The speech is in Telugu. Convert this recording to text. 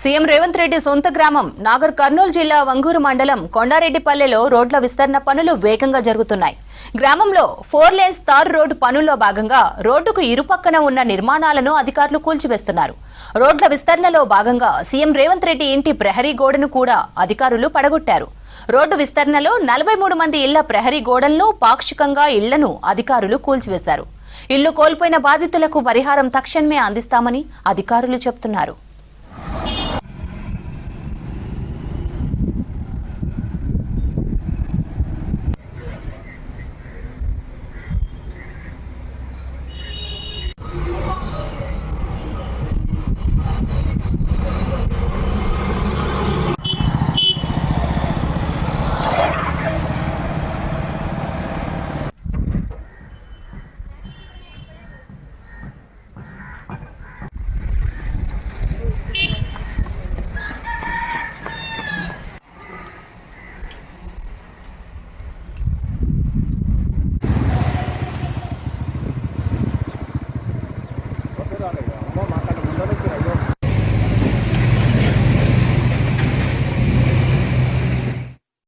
సీఎం రేవంత్ రెడ్డి సొంత గ్రామం నాగర్ కర్నూలు జిల్లా వంగూరు మండలం కొండారెడ్డిపల్లెలో రోడ్ల విస్తరణ పనులు వేగంగా జరుగుతున్నాయి. గ్రామంలో 4 లేన్స్ తారు రోడ్డు పనుల్లో భాగంగా రోడ్డుకు ఇరుపక్కన ఉన్న నిర్మాణాలను అధికారులు కూల్చివేస్తున్నారు. రోడ్ల విస్తరణలో భాగంగా సీఎం రేవంత్ రెడ్డి ఇంటి ప్రహరీ గోడను కూడా అధికారులు పడగొట్టారు. రోడ్డు విస్తరణలో 43 మంది ఇళ్ల ప్రహరీ గోడలను పాక్షికంగా ఇళ్లను అధికారులు కూల్చివేశారు. ఇళ్లు కోల్పోయిన బాధితులకు పరిహారం తక్షణమే అందిస్తామని అధికారులు చెబుతున్నారు.